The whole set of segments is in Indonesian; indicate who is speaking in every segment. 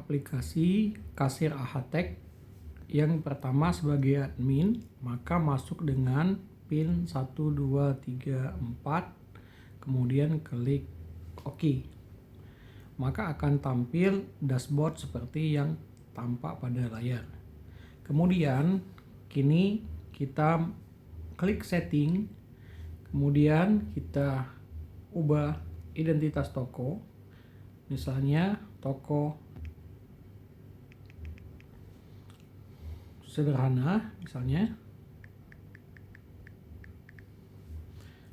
Speaker 1: aplikasi Kasir Ahatek. Yang pertama sebagai admin, maka masuk dengan PIN 1234, kemudian klik OK. Maka akan tampil dashboard seperti yang tampak pada layar. Kemudian kini kita klik setting, kemudian kita ubah identitas toko, misalnya toko sederhana misalnya.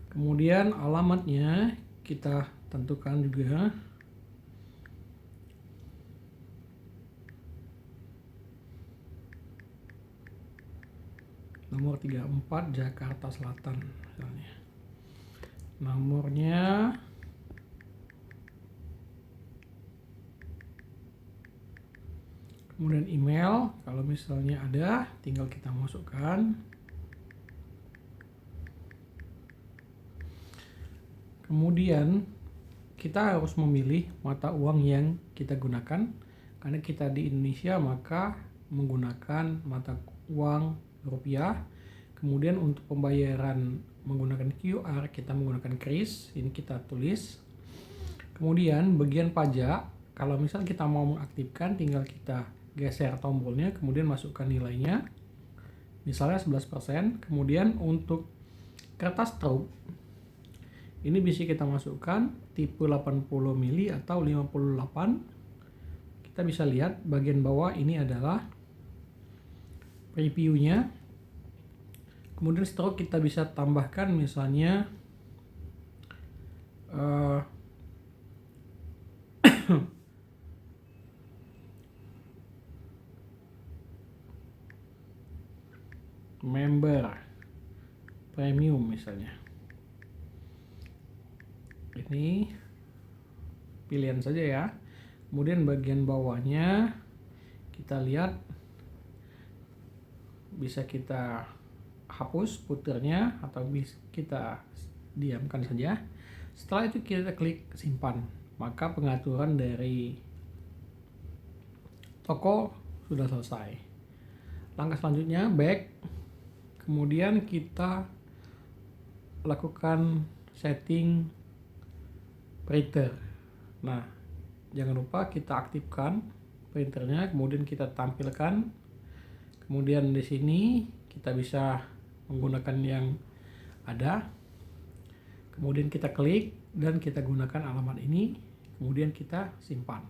Speaker 1: Kemudian alamatnya kita tentukan juga. Nomor 34 Jakarta Selatan misalnya. Nomornya kemudian email, kalau misalnya ada tinggal kita masukkan. Kemudian kita harus memilih mata uang yang kita gunakan. Karena kita di Indonesia maka menggunakan mata uang rupiah. Kemudian untuk pembayaran menggunakan QR kita menggunakan kris, ini kita tulis. Kemudian bagian pajak, kalau misal kita mau mengaktifkan tinggal kita geser tombolnya, kemudian masukkan nilainya, misalnya 11%. Kemudian untuk kertas truk ini bisa kita masukkan tipe 80 mili atau 58. Kita bisa lihat bagian bawah ini adalah previewnya. Kemudian stroke kita bisa tambahkan misalnya member premium misalnya. Ini pilihan saja ya. Kemudian bagian bawahnya kita lihat bisa kita hapus puternya atau bisa kita diamkan saja. Setelah itu kita klik simpan, maka pengaturan dari toko sudah selesai. Langkah selanjutnya back, kemudian kita lakukan setting printer. Nah, jangan lupa kita aktifkan printernya, kemudian kita tampilkan. Kemudian di sini kita bisa menggunakan yang ada. Kemudian kita klik dan kita gunakan alamat ini, kemudian kita simpan.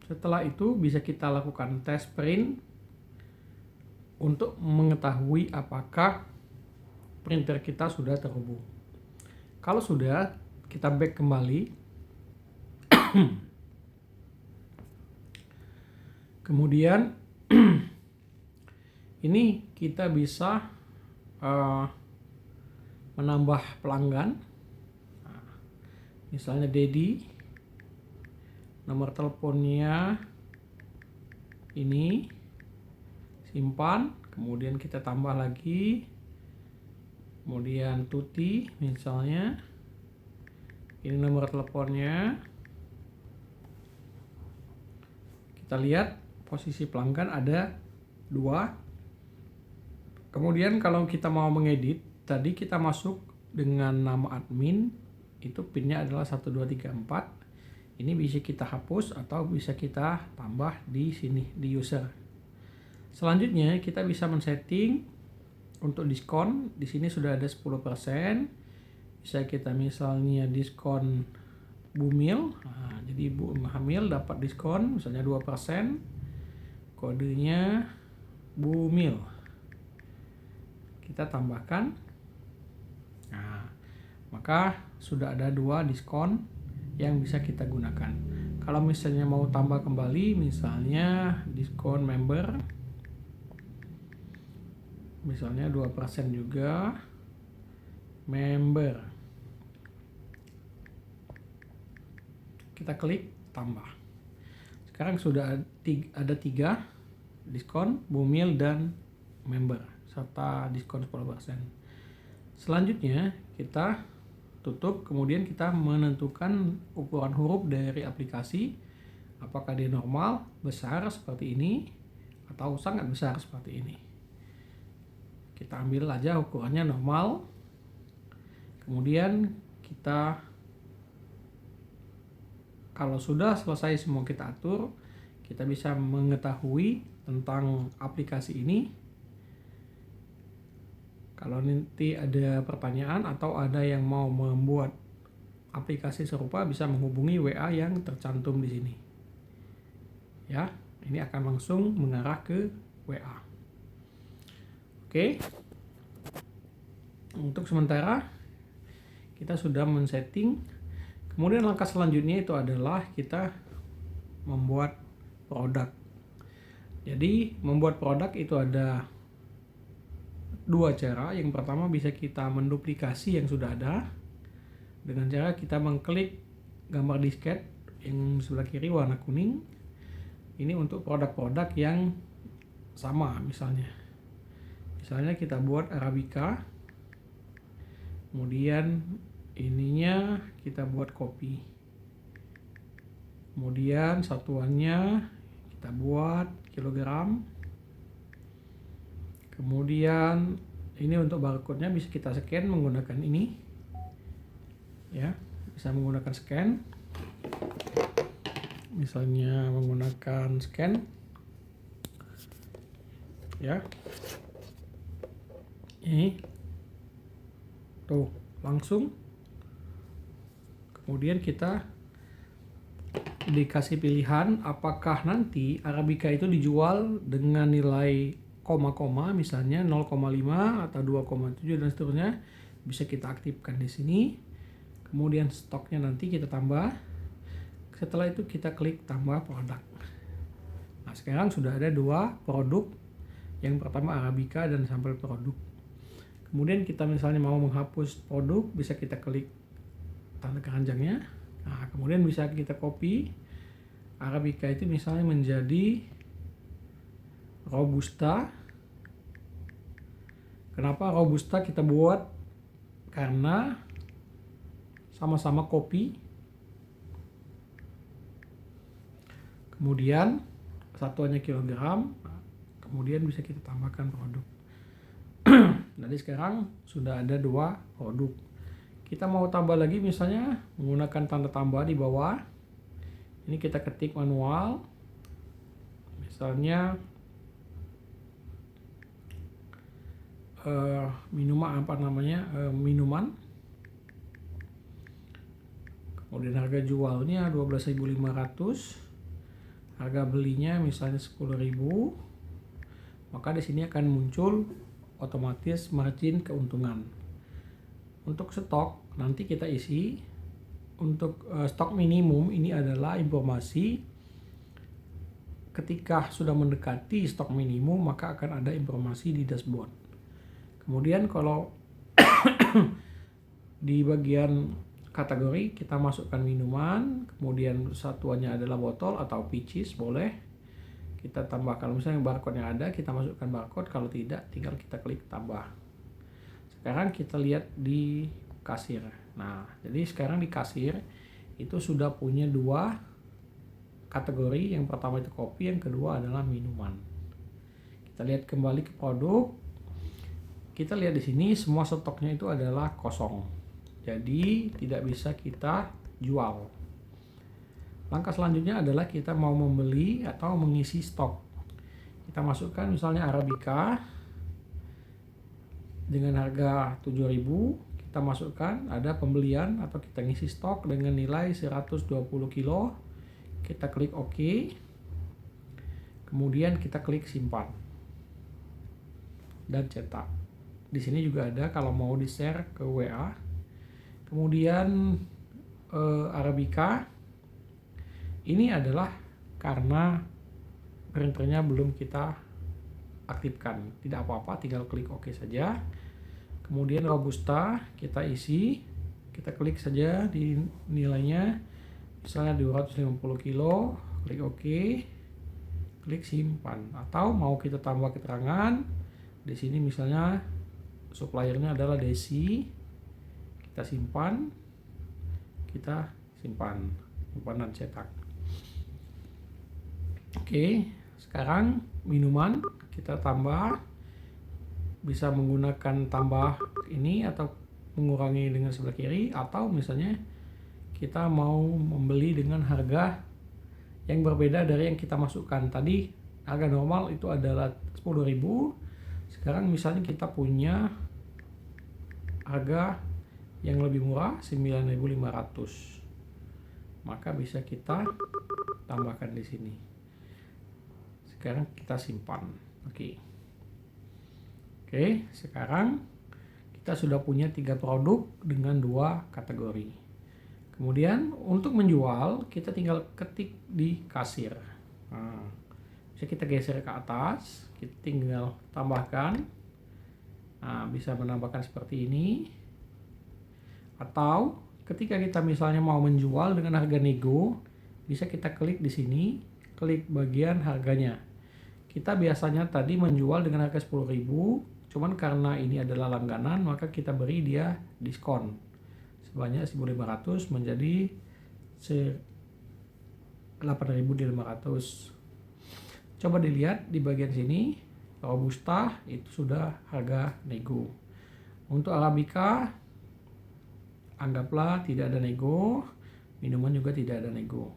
Speaker 1: Setelah itu bisa kita lakukan tes print untuk mengetahui apakah printer kita sudah terhubung. Kalau sudah, kita back kembali. Kemudian ini kita bisa menambah pelanggan. Misalnya Dedi, nomor teleponnya ini, simpan, kemudian kita tambah lagi. Kemudian Tuti misalnya, ini nomor teleponnya. Kita lihat posisi pelanggan ada 2. Kemudian kalau kita mau mengedit, tadi kita masuk dengan nama admin, itu pinnya adalah 1234. Ini bisa kita hapus atau bisa kita tambah di sini di user. Selanjutnya kita bisa men-setting untuk diskon. Di sini sudah ada 10%. Bisa kita misalnya diskon Bumil. Nah, jadi Ibu hamil dapat diskon misalnya 2%. Kodenya Bumil. Kita tambahkan. Nah, maka sudah ada 2 diskon yang bisa kita gunakan. Kalau misalnya mau tambah kembali, misalnya diskon member, misalnya 2% juga member. Kita klik tambah. Sekarang sudah ada 3 diskon, Bumil dan member serta diskon 10%. Selanjutnya kita tutup, kemudian kita menentukan ukuran huruf dari aplikasi, apakah dia normal, besar seperti ini, atau sangat besar seperti ini. Kita ambil aja ukurannya normal, kemudian kita, kalau sudah selesai semua kita atur, kita bisa mengetahui tentang aplikasi ini. Kalau nanti ada pertanyaan atau ada yang mau membuat aplikasi serupa, bisa menghubungi WA yang tercantum di sini. Ya, ini akan langsung mengarah ke WA. Oke. Untuk sementara kita sudah men-setting. Kemudian langkah selanjutnya itu adalah kita membuat produk. Jadi membuat produk itu ada dua cara. Yang pertama bisa kita menduplikasi yang sudah ada dengan cara kita mengklik gambar disket yang sebelah kiri warna kuning. Ini untuk produk-produk yang sama, misalnya kita buat Arabica, kemudian ininya kita buat kopi, kemudian satuannya kita buat kilogram. Kemudian ini untuk barcode-nya bisa kita scan menggunakan ini, ya, bisa menggunakan scan, misalnya menggunakan scan, ya, ini tuh langsung. Kemudian kita dikasih pilihan apakah nanti Arabica itu dijual dengan nilai koma-koma, misalnya 0,5 atau 2,7 dan seterusnya, bisa kita aktifkan di sini. Kemudian stoknya nanti kita tambah. Setelah itu kita klik tambah produk. Nah, sekarang sudah ada dua produk. Yang pertama Arabica dan sampel produk. Kemudian kita misalnya mau menghapus produk, bisa kita klik tanda keranjangnya. Nah, kemudian bisa kita copy Arabica itu misalnya menjadi Robusta. Kenapa Robusta kita buat? Karena sama-sama kopi. Kemudian satuannya kilogram. Kemudian bisa kita tambahkan produk. Jadi sekarang sudah ada dua produk. Kita mau tambah lagi, misalnya menggunakan tanda tambah di bawah. Ini kita ketik manual. Misalnya minuman. Kemudian harga jualnya 12.500. Harga belinya misalnya 10.000. Maka di sini akan muncul otomatis margin keuntungan. Untuk stok nanti kita isi. Untuk stok minimum ini adalah informasi ketika sudah mendekati stok minimum, maka akan ada informasi di dashboard. Kemudian kalau di bagian kategori kita masukkan minuman, kemudian satuannya adalah botol atau pitches, boleh kita tambah. Kalau misalnya barcode yang ada, kita masukkan barcode, kalau tidak tinggal kita klik tambah. Sekarang kita lihat di kasir. Nah, jadi sekarang di kasir itu sudah punya dua kategori. Yang pertama itu kopi, yang kedua adalah minuman. Kita lihat kembali ke produk. Kita lihat di sini semua stoknya itu adalah kosong. Jadi tidak bisa kita jual. Langkah selanjutnya adalah kita mau membeli atau mengisi stok. Kita masukkan misalnya Arabica dengan harga 7.000, kita masukkan ada pembelian atau kita ngisi stok dengan nilai 120 kilo. Kita klik OK. Kemudian kita klik simpan dan cetak. Di sini juga ada kalau mau di-share ke WA. Kemudian Arabica ini adalah karena printernya belum kita aktifkan. Tidak apa-apa, tinggal klik OK saja. Kemudian Robusta kita isi, kita klik saja di nilainya, misalnya 250 kilo, klik OK, klik simpan. Atau mau kita tambah keterangan, di sini misalnya suppliernya adalah Desi, kita simpan, simpanan cetak. Oke, sekarang minuman kita tambah, bisa menggunakan tambah ini atau mengurangi dengan sebelah kiri, atau misalnya kita mau membeli dengan harga yang berbeda dari yang kita masukkan tadi. Harga normal itu adalah 10.000, sekarang misalnya kita punya harga yang lebih murah 9.500, maka bisa kita tambahkan di sini. Sekarang kita simpan. Oke, sekarang kita sudah punya 3 produk dengan 2 kategori. Kemudian untuk menjual kita tinggal ketik di kasir. Bisa kita geser ke atas, kita tinggal tambahkan. Bisa menambahkan seperti ini. Atau ketika kita misalnya mau menjual dengan harga nego, bisa kita klik di sini, klik bagian harganya. Kita biasanya tadi menjual dengan harga 10.000, cuman karena ini adalah langganan maka kita beri dia diskon sebanyak 1.500 menjadi 8.500. Coba dilihat di bagian sini, Robusta itu sudah harga nego. Untuk Arabica anggaplah tidak ada nego, minuman juga tidak ada nego.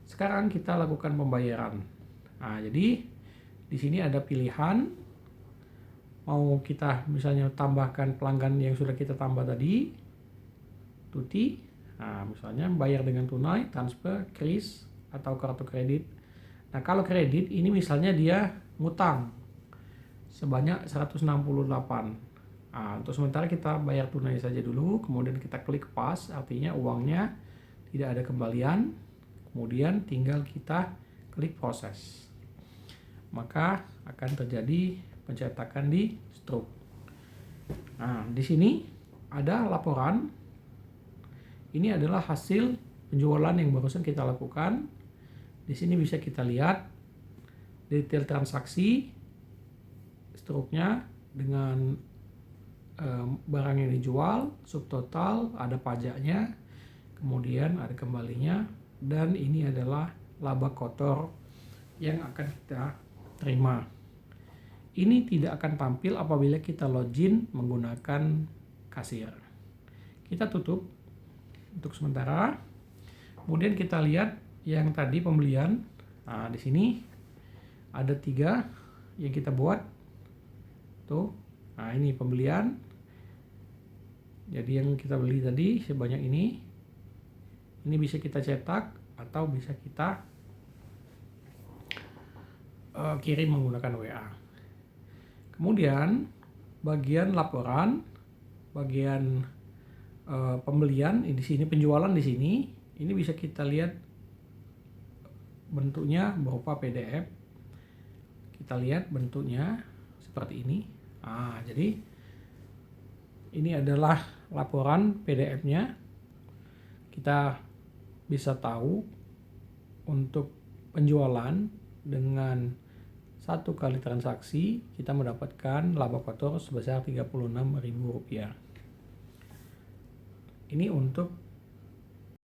Speaker 1: Sekarang kita lakukan pembayaran. Jadi di sini ada pilihan, mau kita misalnya tambahkan pelanggan yang sudah kita tambah tadi, tuti. Misalnya bayar dengan tunai, transfer, kris, atau kartu kredit. Nah, kalau kredit ini misalnya dia ngutang sebanyak 168. Untuk sementara kita bayar tunai saja dulu, kemudian kita klik pas, artinya uangnya tidak ada kembalian, kemudian tinggal kita klik proses. Maka akan terjadi pencetakan di struk. Di sini ada laporan. Ini adalah hasil penjualan yang barusan kita lakukan. Di sini bisa kita lihat detail transaksi, struknya dengan barang yang dijual, subtotal, ada pajaknya, kemudian ada kembalinya, dan ini adalah laba kotor yang akan kita terima. Ini tidak akan tampil apabila kita login menggunakan kasir. Kita tutup untuk sementara. Kemudian kita lihat yang tadi pembelian. Di sini ada 3 yang kita buat. Tuh. Ini pembelian. Jadi yang kita beli tadi sebanyak ini. Ini bisa kita cetak atau bisa kita kirim menggunakan WA. Kemudian bagian laporan, bagian pembelian di sini, penjualan di sini, ini bisa kita lihat bentuknya berupa PDF. Kita lihat bentuknya seperti ini. Jadi ini adalah laporan PDF-nya. Kita bisa tahu untuk penjualan dengan 1 kali transaksi kita mendapatkan laba kotor sebesar Rp36.000. Ini untuk